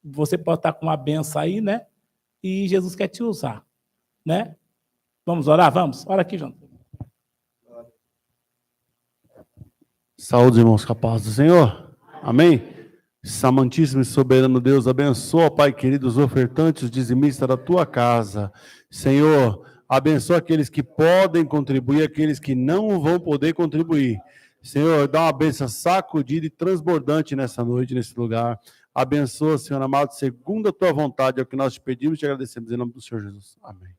Você pode estar com uma benção aí, né? E Jesus quer te usar, né? Vamos orar? Vamos? Ora aqui, João. Saúde, irmãos, com a paz do Senhor. Amém? Amantíssimo e soberano Deus, abençoa, Pai querido, os ofertantes, os dizimistas da tua casa. Senhor, abençoa aqueles que podem contribuir, aqueles que não vão poder contribuir. Senhor, dá uma bênção sacudida e transbordante nessa noite, nesse lugar. Abençoa, Senhor amado, segundo a tua vontade, é o que nós te pedimos e te agradecemos em nome do Senhor Jesus. Amém.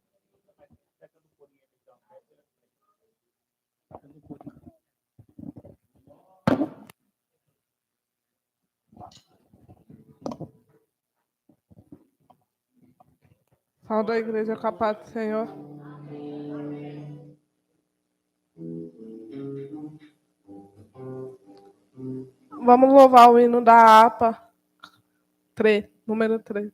Salve a igreja com a paz do Senhor. Vamos louvar o hino da APA 3, número 3.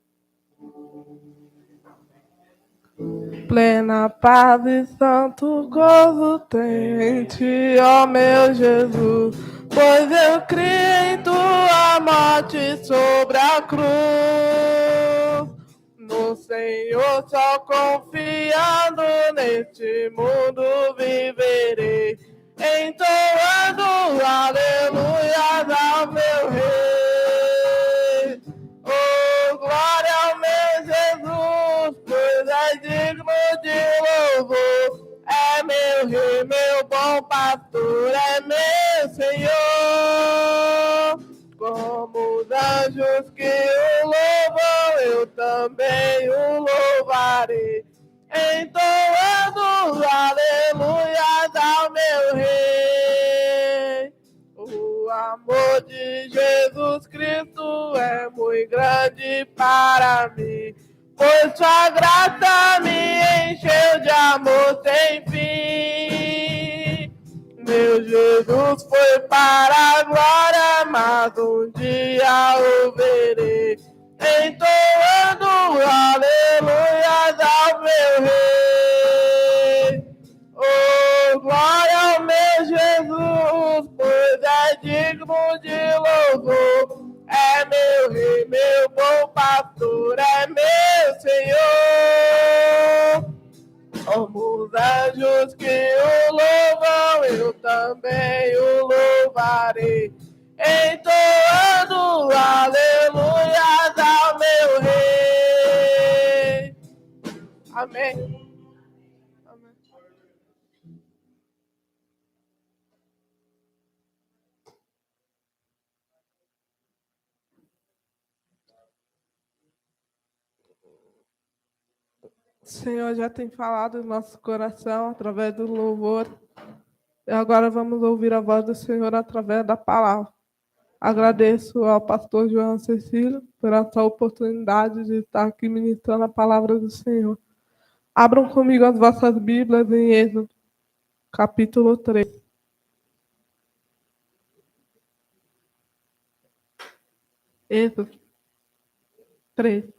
Plena paz e santo gozo tem em ti, ó meu Jesus, pois eu criei em tua morte sobre a cruz. No Senhor só confiando neste mundo viverei, entoando aleluia ao meu rei. Oh, glória ao meu Jesus, pois é digno de louvor. É meu rei, meu bom pastor, é meu Senhor. Como os anjos que o louvam, eu também o louvarei, entoando aleluia ao meu rei. O amor de Jesus Cristo é muito grande para mim, pois sua graça me encheu de amor sem fim. Meu Jesus foi para a glória, mas um dia o verei, entoando aleluia ao meu rei. Oh, glória ao meu Jesus, pois é digno de louvor. É meu rei, meu bom pastor, é meu Senhor. Como os anjos que o louvam, eu também o louvarei, entoando aleluia ao meu rei. Amém. O Senhor já tem falado no nosso coração através do louvor. E agora vamos ouvir a voz do Senhor através da palavra. Agradeço ao pastor João Cecílio por essa oportunidade de estar aqui ministrando a palavra do Senhor. Abram comigo as vossas Bíblias em Êxodo, capítulo 3. Êxodo 3.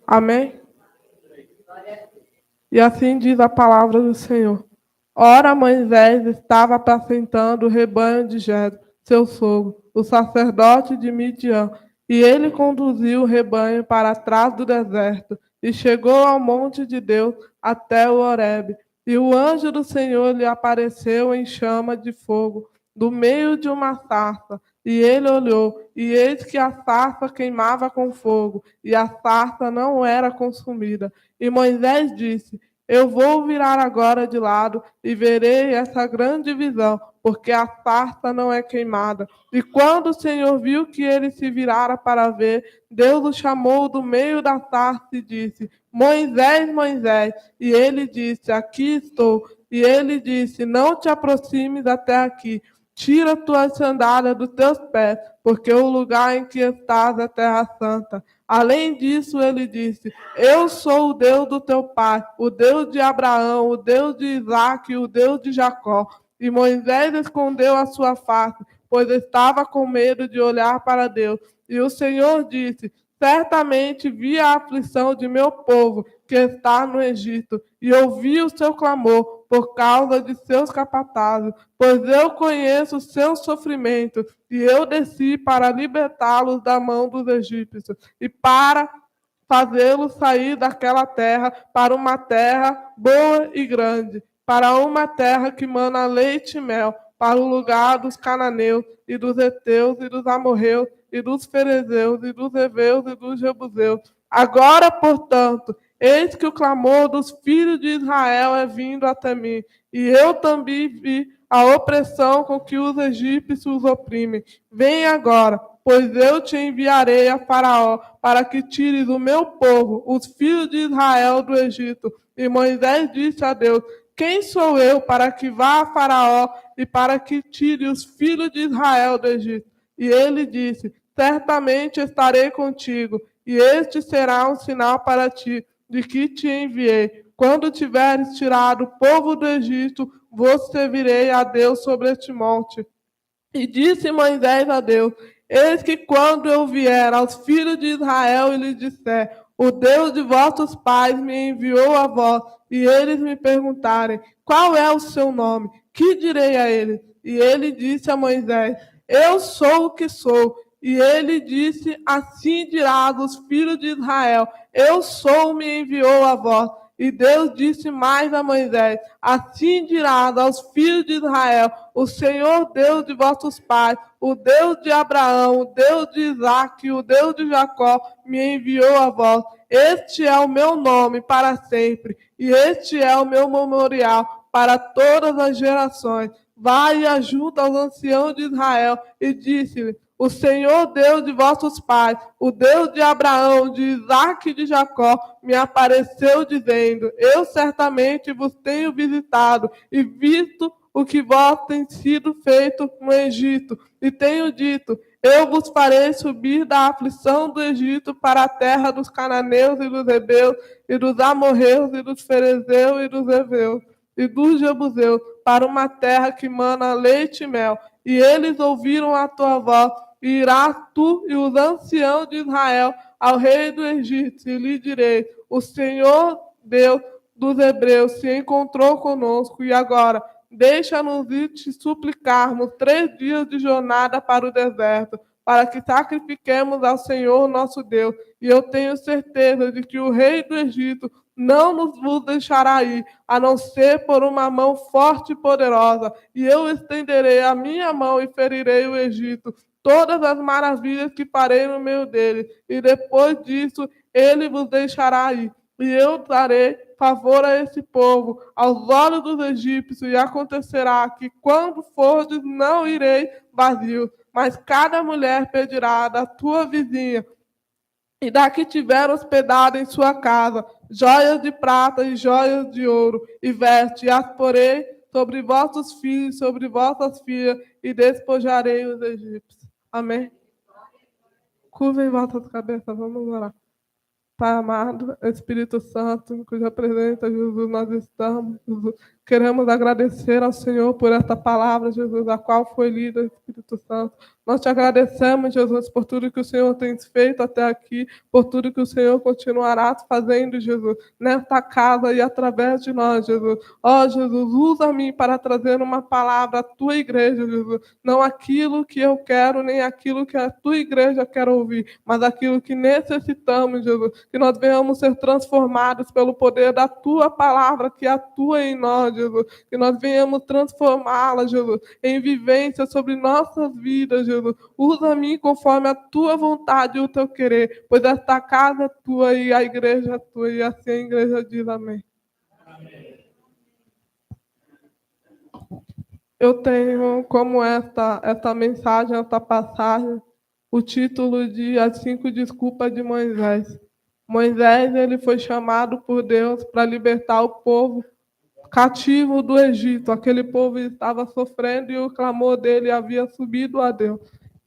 Amém? E assim diz a palavra do Senhor. Ora, Moisés estava apacentando o rebanho de Jetro, seu sogro, o sacerdote de Midian, e ele conduziu o rebanho para trás do deserto, e chegou ao monte de Deus até o Horebe. E o anjo do Senhor lhe apareceu em chama de fogo, do meio de uma sarça. E ele olhou, e eis que a sarça queimava com fogo, e a sarça não era consumida. E Moisés disse: eu vou virar agora de lado e verei essa grande visão, porque a sarça não é queimada. E quando o Senhor viu que ele se virara para ver, Deus o chamou do meio da sarça e disse: Moisés, Moisés. E ele disse: aqui estou. E ele disse: não te aproximes até aqui. Tira tuas sandálias dos teus pés, porque o lugar em que estás é terra santa. Além disso, ele disse: eu sou o Deus do teu pai, o Deus de Abraão, o Deus de Isaque, o Deus de Jacó. E Moisés escondeu a sua face, pois estava com medo de olhar para Deus. E o Senhor disse: certamente vi a aflição de meu povo que está no Egito, e ouvi o seu clamor por causa de seus capatazes, pois eu conheço o seu sofrimento, e eu desci para libertá-los da mão dos egípcios, e para fazê-los sair daquela terra para uma terra boa e grande, para uma terra que mana leite e mel, para o lugar dos cananeus, e dos heteus, e dos amorreus, e dos ferezeus, e dos heveus, e dos jebuseus. Agora, portanto, eis que o clamor dos filhos de Israel é vindo até mim, e eu também vi a opressão com que os egípcios os oprimem. Vem agora, pois eu te enviarei a Faraó, para que tires o meu povo, os filhos de Israel, do Egito. E Moisés disse a Deus: quem sou eu para que vá a Faraó e para que tire os filhos de Israel do Egito? E ele disse: certamente estarei contigo, e este será um sinal para ti, de que te enviei. Quando tiveres tirado o povo do Egito, vos servirei a Deus sobre este monte. E disse Moisés a Deus: eis que quando eu vier aos filhos de Israel e lhes disser: o Deus de vossos pais me enviou a vós, e eles me perguntarem: qual é o seu nome? Que direi a eles? E ele disse a Moisés: eu sou o que sou. E ele disse: assim dirá dos filhos de Israel: eu sou, me enviou a vós. E Deus disse mais a Moisés: assim dirá aos filhos de Israel: o Senhor Deus de vossos pais, o Deus de Abraão, o Deus de Isaque, o Deus de Jacó, me enviou a vós. Este é o meu nome para sempre, e este é o meu memorial para todas as gerações. Vai e ajuda aos anciãos de Israel, e disse-lhe: o Senhor Deus de vossos pais, o Deus de Abraão, de Isaque e de Jacó, me apareceu dizendo: eu certamente vos tenho visitado e visto o que vós tem sido feito no Egito, e tenho dito: eu vos farei subir da aflição do Egito para a terra dos cananeus e dos hebeus, e dos amorreus, e dos ferezeus, e dos heveus, e dos jebuseus, para uma terra que mana leite e mel. E eles ouviram a tua voz, e irás tu e os anciãos de Israel ao rei do Egito, e lhe direi: o Senhor Deus dos hebreus se encontrou conosco, e agora deixa-nos ir te suplicarmos 3 dias de jornada para o deserto, para que sacrifiquemos ao Senhor nosso Deus. E eu tenho certeza de que o rei do Egito não nos vos deixará ir, a não ser por uma mão forte e poderosa. E eu estenderei a minha mão e ferirei o Egito, todas as maravilhas que farei no meio dele. E depois disso, ele vos deixará ir. E eu darei favor a esse povo, aos olhos dos egípcios, e acontecerá que, quando fordes, não irei vazio, mas cada mulher pedirá da tua vizinha e da que tiver hospedado em sua casa joias de prata e joias de ouro, e veste, e as porei sobre vossos filhos, sobre vossas filhas, e despojarei os egípcios. Amém? Curvem vossas cabeças, vamos orar. Pai amado, Espírito Santo, cuja presença, Jesus, nós estamos. Jesus, queremos agradecer ao Senhor por esta palavra, Jesus, a qual foi lida, Espírito Santo. Nós te agradecemos, Jesus, por tudo que o Senhor tem feito até aqui, por tudo que o Senhor continuará fazendo, Jesus, nesta casa e através de nós, Jesus. Ó, Jesus, usa-me para trazer uma palavra à tua igreja, Jesus. Não aquilo que eu quero, nem aquilo que a tua igreja quer ouvir, mas aquilo que necessitamos, Jesus. Que nós venhamos ser transformados pelo poder da tua palavra que atua em nós, Jesus. Que nós venhamos transformá-la, Jesus, em vivência sobre nossas vidas, Jesus. Usa-me conforme a tua vontade e o teu querer, pois esta casa é tua e a igreja é tua, e assim a igreja diz amém. Eu tenho como esta mensagem, esta passagem, o título de As 5 Desculpas de Moisés. Moisés, ele foi chamado por Deus para libertar o povo cativo do Egito. Aquele povo estava sofrendo e o clamor dele havia subido a Deus.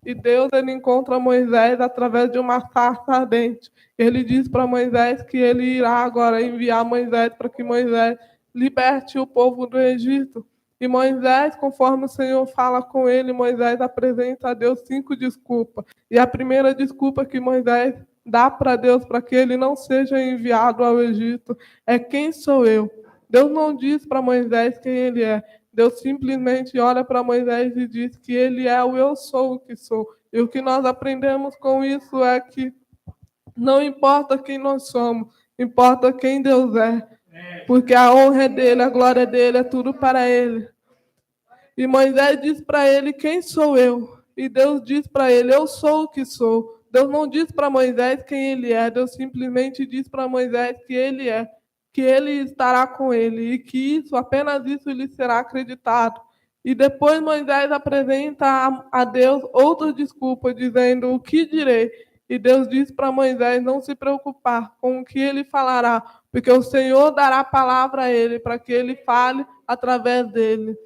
E Deus, ele encontra Moisés através de uma sarça ardente. Ele diz para Moisés que ele irá agora enviar Moisés para que Moisés liberte o povo do Egito. E Moisés, conforme o Senhor fala com ele, Moisés apresenta a Deus 5 desculpas. E a primeira desculpa que Moisés dá para Deus para que ele não seja enviado ao Egito é: quem sou eu? Deus não diz para Moisés quem ele é. Deus simplesmente olha para Moisés e diz que ele é o eu sou o que sou. E o que nós aprendemos com isso é que não importa quem nós somos, importa quem Deus é. Porque a honra é dele, a glória é dele, é tudo para ele. E Moisés diz para ele: quem sou eu? E Deus diz para ele: eu sou o que sou. Deus não diz para Moisés quem ele é, Deus simplesmente diz para Moisés que ele é, que ele estará com ele e que isso, apenas isso, lhe será acreditado. E depois Moisés apresenta a Deus outra desculpa, dizendo: o que direi? E Deus diz para Moisés não se preocupar com o que ele falará, porque o Senhor dará a palavra a ele, para que ele fale através dele.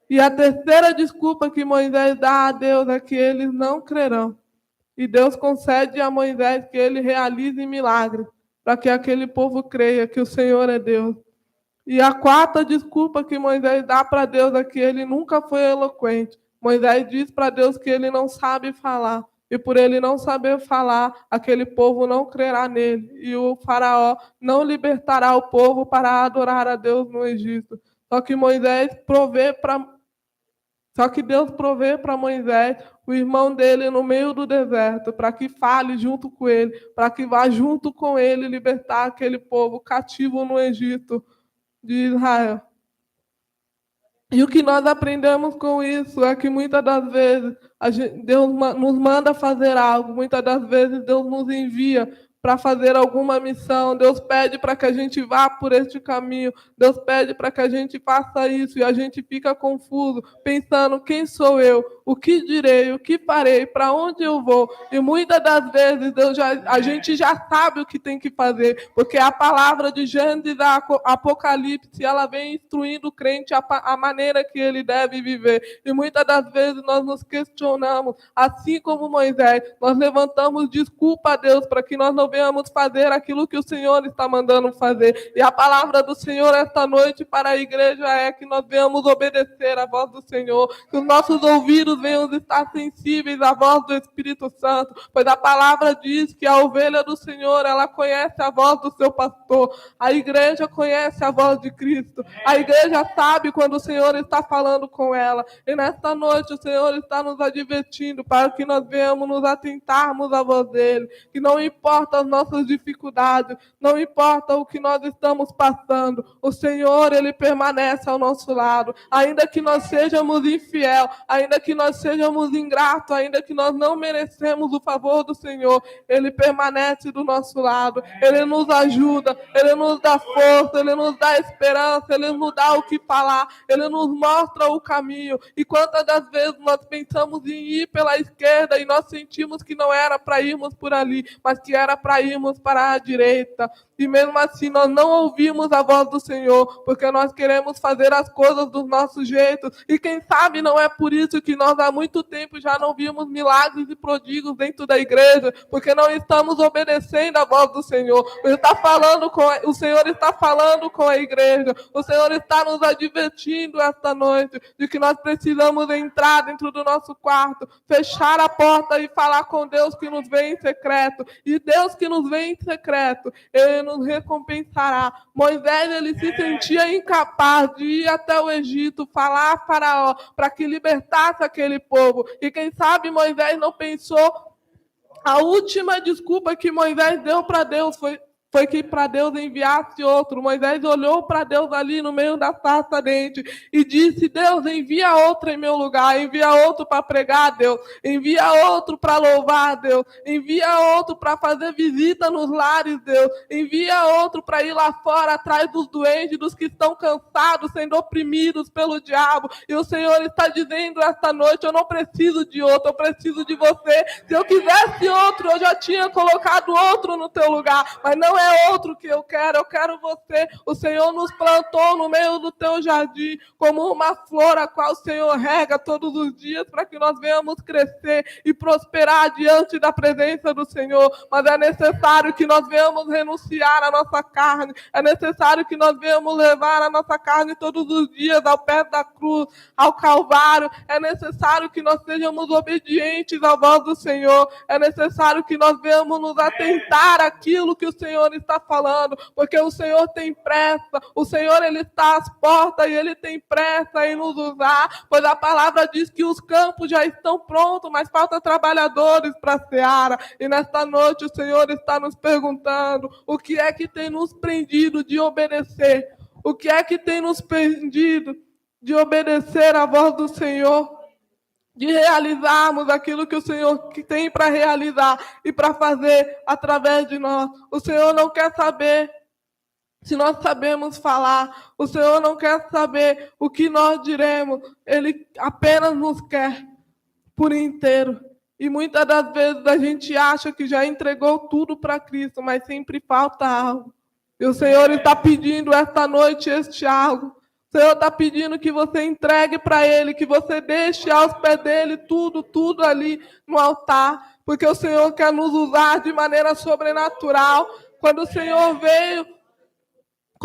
E a terceira desculpa que Moisés dá a Deus é que eles não crerão. E Deus concede a Moisés que ele realize milagres, para que aquele povo creia que o Senhor é Deus. E a quarta desculpa que Moisés dá para Deus é que ele nunca foi eloquente. Moisés diz para Deus que ele não sabe falar. E por ele não saber falar, aquele povo não crerá nele. E o faraó não libertará o povo para adorar a Deus no Egito. Só que Deus provê para Moisés o irmão dele no meio do deserto, para que fale junto com ele, para que vá junto com ele libertar aquele povo cativo no Egito de Israel. E o que nós aprendemos com isso é que muitas das vezes Deus nos manda fazer algo, muitas das vezes Deus nos envia para fazer alguma missão, Deus pede para que a gente vá por este caminho, Deus pede para que a gente faça isso, e a gente fica confuso, pensando: quem sou eu? O que direi? O que farei? Para onde eu vou? E muitas das vezes a gente já sabe o que tem que fazer, porque a palavra de Gênesis a Apocalipse, ela vem instruindo o crente a maneira que ele deve viver. E muitas das vezes nós nos questionamos, assim como Moisés, nós levantamos desculpa a Deus para que nós não venhamos fazer aquilo que o Senhor está mandando fazer. E a palavra do Senhor esta noite para a igreja é que nós venhamos obedecer à voz do Senhor, que os nossos ouvidos venham estar sensíveis à voz do Espírito Santo, pois a palavra diz que a ovelha do Senhor, ela conhece a voz do seu pastor. A igreja conhece a voz de Cristo. A igreja sabe quando o Senhor está falando com ela. E nesta noite o Senhor está nos advertindo para que nós venhamos nos atentarmos à voz dele, que não importa as nossas dificuldades, não importa o que nós estamos passando, o Senhor, ele permanece ao nosso lado. Ainda que nós sejamos infiel, ainda que nós sejamos ingratos, ainda que nós não merecemos o favor do Senhor, ele permanece do nosso lado, ele nos ajuda, ele nos dá força, ele nos dá esperança, ele nos dá o que falar, ele nos mostra o caminho. E quantas das vezes nós pensamos em ir pela esquerda e nós sentimos que não era para irmos por ali, mas que era para irmos para a direita. E mesmo assim nós não ouvimos a voz do Senhor, porque nós queremos fazer as coisas dos nossos jeitos. E quem sabe não é por isso que nós há muito tempo já não vimos milagres e prodígios dentro da igreja, porque não estamos obedecendo a voz do Senhor. O Senhor está falando com a igreja. O Senhor está nos advertindo esta noite de que nós precisamos entrar dentro do nosso quarto, fechar a porta e falar com Deus que nos vê em secreto. E Deus que nos vê em secreto, ele nos recompensará. Moisés, ele se sentia incapaz de ir até o Egito, falar a Faraó para que libertasse aquele povo. E quem sabe Moisés não pensou, a última desculpa que Moisés deu para Deus foi que para Deus enviasse outro. Moisés olhou para Deus ali no meio da sarça ardente e disse: Deus, envia outro em meu lugar, envia outro para pregar a Deus, envia outro para louvar a Deus, envia outro para fazer visita nos lares, Deus, envia outro para ir lá fora atrás dos doentes, dos que estão cansados, sendo oprimidos pelo diabo. E o Senhor está dizendo esta noite: eu não preciso de outro, eu preciso de você. Se eu quisesse outro, eu já tinha colocado outro no teu lugar, mas não é outro que eu quero você. O Senhor nos plantou no meio do teu jardim, como uma flor a qual o Senhor rega todos os dias, para que nós venhamos crescer e prosperar diante da presença do Senhor. Mas é necessário que nós venhamos renunciar à nossa carne, é necessário que nós venhamos levar a nossa carne todos os dias ao pé da cruz, ao Calvário. É necessário que nós sejamos obedientes à voz do Senhor, é necessário que nós venhamos nos atentar àquilo que o Senhor está falando, porque o Senhor tem pressa, o Senhor ele está às portas e ele tem pressa em nos usar, pois a palavra diz que os campos já estão prontos, mas falta trabalhadores para a seara. E nesta noite o Senhor está nos perguntando o que é que tem nos prendido de obedecer, o que é que tem nos prendido de obedecer à voz do Senhor, de realizarmos aquilo que o Senhor tem para realizar e para fazer através de nós. O Senhor não quer saber se nós sabemos falar, o Senhor não quer saber o que nós diremos, Ele apenas nos quer por inteiro. E muitas das vezes a gente acha que já entregou tudo para Cristo, mas sempre falta algo. E o Senhor está pedindo esta noite este algo. O Senhor está pedindo que você entregue para Ele, que você deixe aos pés dEle tudo ali no altar, porque o Senhor quer nos usar de maneira sobrenatural. Quando o Senhor veio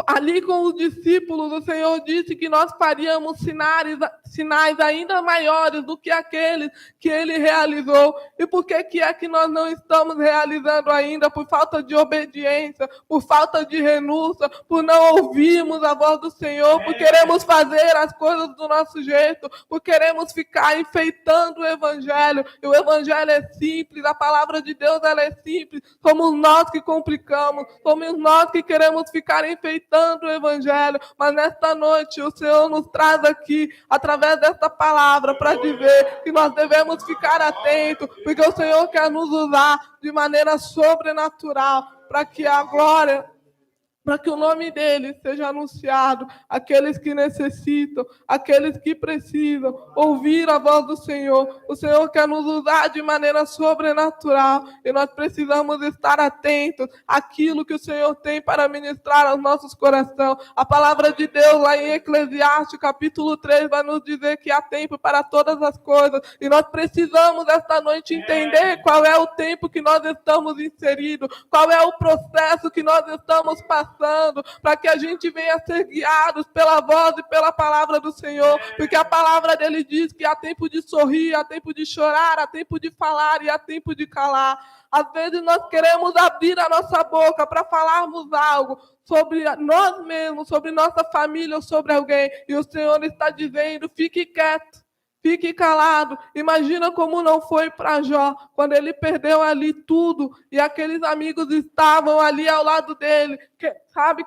ali com os discípulos, o Senhor disse que nós faríamos sinais ainda maiores do que aqueles que Ele realizou. E por que é que nós não estamos realizando ainda? Por falta de obediência, por falta de renúncia, por não ouvirmos a voz do Senhor, por queremos fazer as coisas do nosso jeito, por queremos ficar enfeitando o Evangelho. E o Evangelho é simples, a palavra de Deus ela é simples. Somos nós que complicamos, somos nós que queremos ficar enfeitando o Evangelho, mas nesta noite o Senhor nos traz aqui, através desta palavra, para dizer que nós devemos ficar atentos, porque o Senhor quer nos usar de maneira sobrenatural, para que a glória, para que o nome dele seja anunciado, aqueles que necessitam, aqueles que precisam ouvir a voz do Senhor. O Senhor quer nos usar de maneira sobrenatural e nós precisamos estar atentos àquilo que o Senhor tem para ministrar aos nossos corações. A palavra de Deus lá em Eclesiastes, capítulo 3, vai nos dizer que há tempo para todas as coisas e nós precisamos esta noite entender qual é o tempo que nós estamos inseridos, qual é o processo que nós estamos passando, para que a gente venha ser guiados pela voz e pela palavra do Senhor, porque a palavra dele diz que há tempo de sorrir, há tempo de chorar, há tempo de falar e há tempo de calar. Às vezes nós queremos abrir a nossa boca para falarmos algo sobre nós mesmos, sobre nossa família ou sobre alguém, e o Senhor está dizendo, fique quieto. Fique calado. Imagina como não foi para Jó, quando ele perdeu ali tudo, e aqueles amigos estavam ali ao lado dele,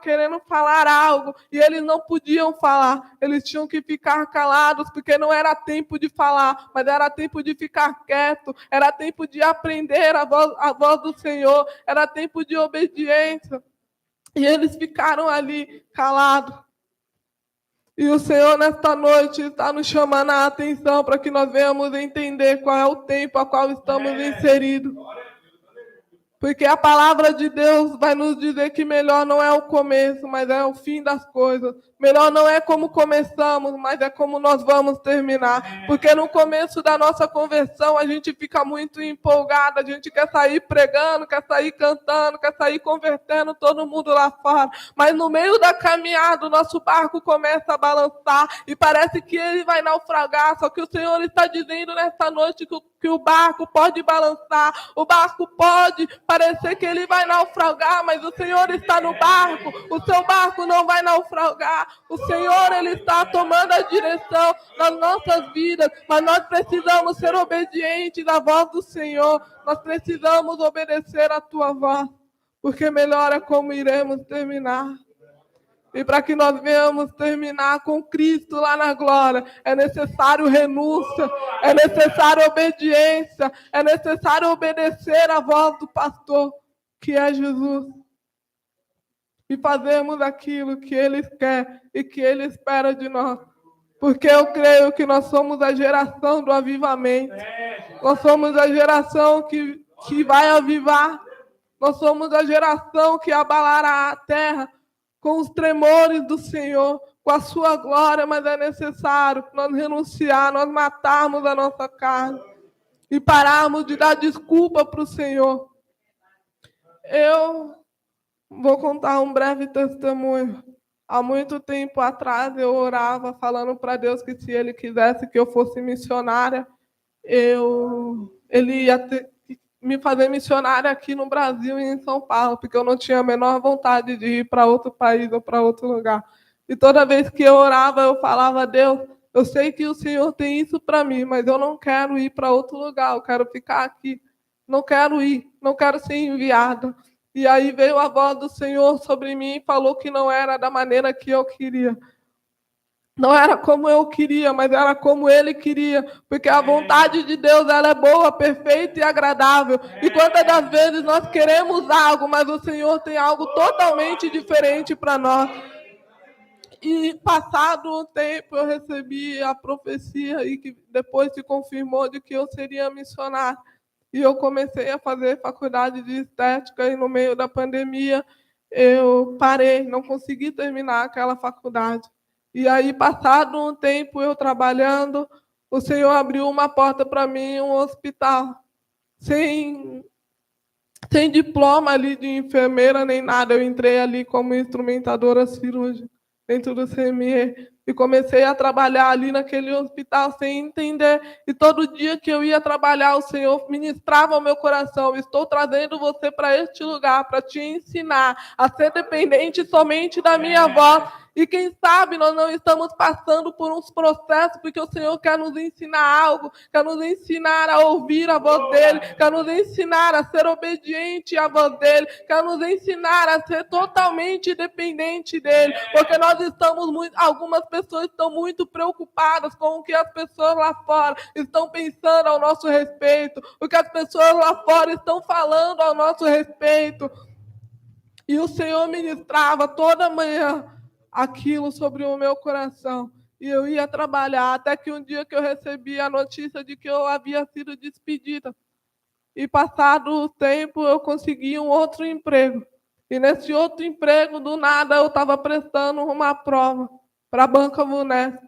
querendo falar algo, e eles não podiam falar. Eles tinham que ficar calados, porque não era tempo de falar, mas era tempo de ficar quieto, era tempo de aprender a voz do Senhor, era tempo de obediência. E eles ficaram ali calados. E o Senhor, nesta noite, está nos chamando a atenção para que nós venhamos entender qual é o tempo a qual estamos inseridos. Porque a palavra de Deus vai nos dizer que melhor não é o começo, mas é o fim das coisas. Melhor não é como começamos, mas é como nós vamos terminar. Porque no começo da nossa conversão, a gente fica muito empolgado, a gente quer sair pregando, quer sair cantando, quer sair convertendo todo mundo lá fora. Mas no meio da caminhada, o nosso barco começa a balançar e parece que ele vai naufragar. Só que o Senhor está dizendo nesta noite que o barco pode balançar, o barco pode parecer que ele vai naufragar, mas o Senhor está no barco, o seu barco não vai naufragar, o Senhor ele está tomando a direção das nossas vidas, mas nós precisamos ser obedientes à voz do Senhor, nós precisamos obedecer à tua voz, porque melhor é como iremos terminar. E para que nós venhamos terminar com Cristo lá na glória, é necessário renúncia, é necessário obediência, é necessário obedecer à voz do pastor, que é Jesus. E fazermos aquilo que Ele quer e que Ele espera de nós. Porque eu creio que nós somos a geração do avivamento. Nós somos a geração que vai avivar. Nós somos a geração que abalará a terra com os tremores do Senhor, com a sua glória, mas é necessário nós renunciar, nós matarmos a nossa carne e pararmos de dar desculpa para o Senhor. Eu vou contar um breve testemunho. Há muito tempo atrás eu orava falando para Deus que se Ele quisesse que eu fosse missionária, Ele ia me fazer missionária aqui no Brasil e em São Paulo, porque eu não tinha a menor vontade de ir para outro país ou para outro lugar. E toda vez que eu orava, eu falava: Deus, eu sei que o Senhor tem isso para mim, mas eu não quero ir para outro lugar, eu quero ficar aqui. Não quero ir, não quero ser enviada. E aí veio a voz do Senhor sobre mim e falou que não era da maneira que eu queria. Não era como eu queria, mas era como Ele queria. Porque a vontade de Deus, ela é boa, perfeita e agradável. E quantas das vezes nós queremos algo, mas o Senhor tem algo totalmente diferente para nós. E passado um tempo eu recebi a profecia e que depois se confirmou de que eu seria missionária. E eu comecei a fazer faculdade de estética e no meio da pandemia eu parei, não consegui terminar aquela faculdade. E aí, passado um tempo eu trabalhando, o Senhor abriu uma porta para mim, um hospital, sem diploma ali de enfermeira nem nada. Eu entrei ali como instrumentadora cirúrgica dentro do CME e comecei a trabalhar ali naquele hospital sem entender. E todo dia que eu ia trabalhar, o Senhor ministrava ao meu coração: estou trazendo você para este lugar para te ensinar a ser dependente somente da minha voz. E quem sabe nós não estamos passando por uns processos, porque o Senhor quer nos ensinar algo, quer nos ensinar a ouvir a voz dEle, quer nos ensinar a ser obediente à voz dEle, quer nos ensinar a ser totalmente dependente dEle, porque nós estamos algumas pessoas estão muito preocupadas com o que as pessoas lá fora estão pensando ao nosso respeito, o que as pessoas lá fora estão falando ao nosso respeito. E o Senhor ministrava toda manhã aquilo sobre o meu coração. E eu ia trabalhar, até que um dia que eu recebi a notícia de que eu havia sido despedida. E passado o tempo, eu consegui um outro emprego. E nesse outro emprego, do nada, eu estava prestando uma prova para a Banca Vunesp.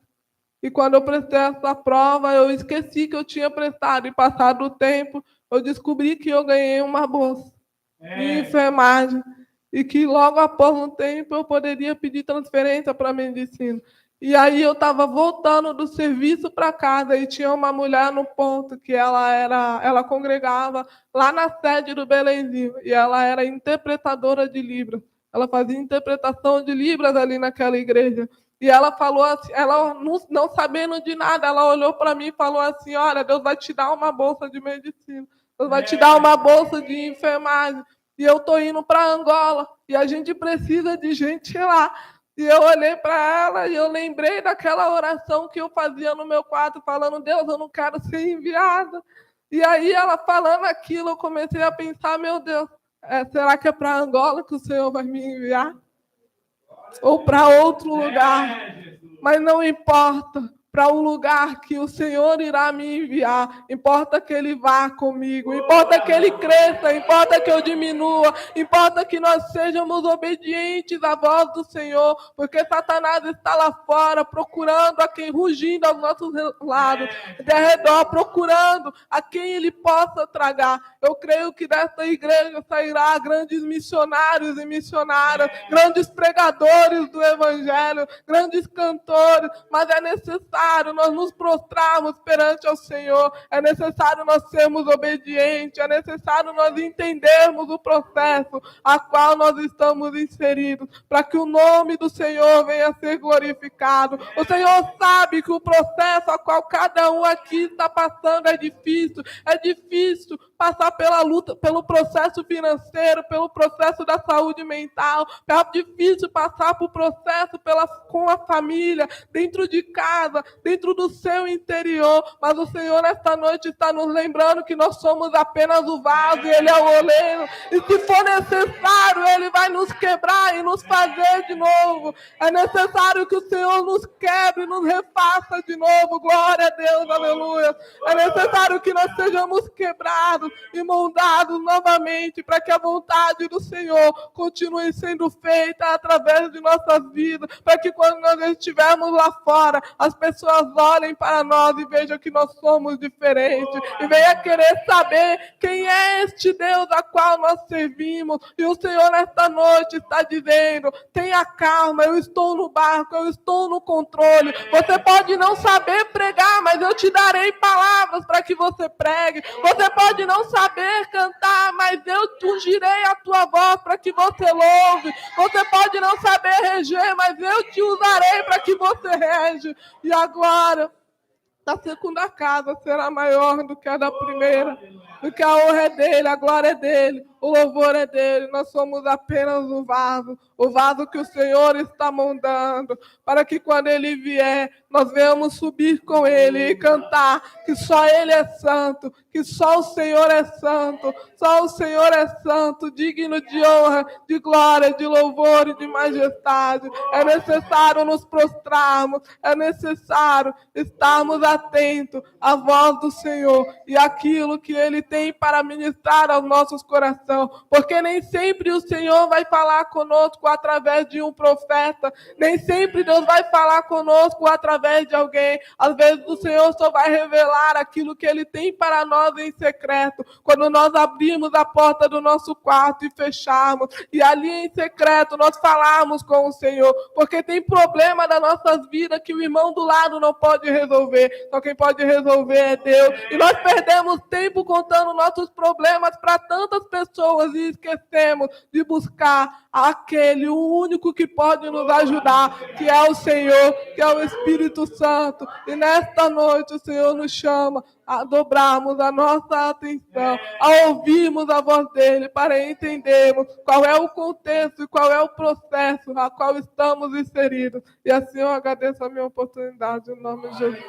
E quando eu prestei essa prova, eu esqueci que eu tinha prestado. E passado o tempo, eu descobri que eu ganhei uma bolsa de enfermagem. E que logo após um tempo eu poderia pedir transferência para a medicina. E aí eu estava voltando do serviço para casa e tinha uma mulher no ponto que ela congregava lá na sede do Belenzinho e ela era interpretadora de Libras. Ela fazia interpretação de Libras ali naquela igreja. E ela falou assim, ela não sabendo de nada, ela olhou para mim e falou assim: olha, Deus vai te dar uma bolsa de medicina, Deus vai te dar uma bolsa de enfermagem. E eu estou indo para Angola, e a gente precisa de gente lá. E eu olhei para ela e eu lembrei daquela oração que eu fazia no meu quarto, falando: Deus, eu não quero ser enviada. E aí ela falando aquilo, eu comecei a pensar: meu Deus, será que é para Angola que o Senhor vai me enviar? Ou para outro lugar? Mas não importa. Para um lugar que o Senhor irá me enviar. Importa que Ele vá comigo, importa que Ele cresça, importa que eu diminua, importa que nós sejamos obedientes à voz do Senhor, porque Satanás está lá fora procurando a quem, rugindo aos nossos lados, de redor, procurando a quem Ele possa tragar. Eu creio que desta igreja sairá grandes missionários e missionárias, grandes pregadores do Evangelho, grandes cantores, mas é necessário nós nos prostrarmos perante ao Senhor, é necessário nós sermos obedientes, é necessário nós entendermos o processo a qual nós estamos inseridos, para que o nome do Senhor venha a ser glorificado. O Senhor sabe que o processo a qual cada um aqui está passando é difícil passar pela luta, pelo processo financeiro, pelo processo da saúde mental, é difícil passar por processo com a família, dentro de casa, dentro do seu interior. Mas o Senhor, nesta noite, está nos lembrando que nós somos apenas o vaso e Ele é o oleiro. E se for necessário, Ele vai nos quebrar e nos fazer de novo. É necessário que o Senhor nos quebre e nos refaça de novo. Glória a Deus, aleluia. É necessário que nós sejamos quebrados e moldados novamente para que a vontade do Senhor continue sendo feita através de nossas vidas, para que quando nós estivermos lá fora, as pessoas olhem para nós e vejam que nós somos diferentes e venham querer saber quem é este Deus a qual nós servimos. E o Senhor nesta noite está dizendo: tenha calma, eu estou no barco, eu estou no controle. Você pode não saber pregar, mas eu te darei palavras para que você pregue. Você pode não saber cantar, mas eu ungirei a tua voz para que você louve. Você pode não saber reger, mas eu te usarei para que você rege. E agora, da segunda casa será maior do que a da primeira, porque a honra é dele, a glória é dele, o louvor é dele. Nós somos apenas o vaso que o Senhor está moldando, para que quando ele vier, nós venhamos subir com ele e cantar que só ele é santo, que só o Senhor é santo, só o Senhor é santo, digno de honra, de glória, de louvor e de majestade. É necessário nos prostrarmos, é necessário estarmos atentos à voz do Senhor e aquilo que ele tem para ministrar aos nossos corações, porque nem sempre o Senhor vai falar conosco através de um profeta, nem sempre Deus vai falar conosco através de alguém. Às vezes o Senhor só vai revelar aquilo que ele tem para nós em secreto, quando nós abrimos a porta do nosso quarto e fecharmos, e ali em secreto nós falarmos com o Senhor, porque tem problema das nossas vidas que o irmão do lado não pode resolver, só quem pode resolver é Deus. E nós perdemos tempo contando nossos problemas para tantas pessoas e esquecemos de buscar aquele, o único que pode nos ajudar, que é o Senhor, que é o Espírito Santo. E nesta noite o Senhor nos chama a dobrarmos a nossa atenção, a ouvirmos a voz dele, para entendermos qual é o contexto e qual é o processo a qual estamos inseridos. E assim eu agradeço a minha oportunidade, em nome de Jesus.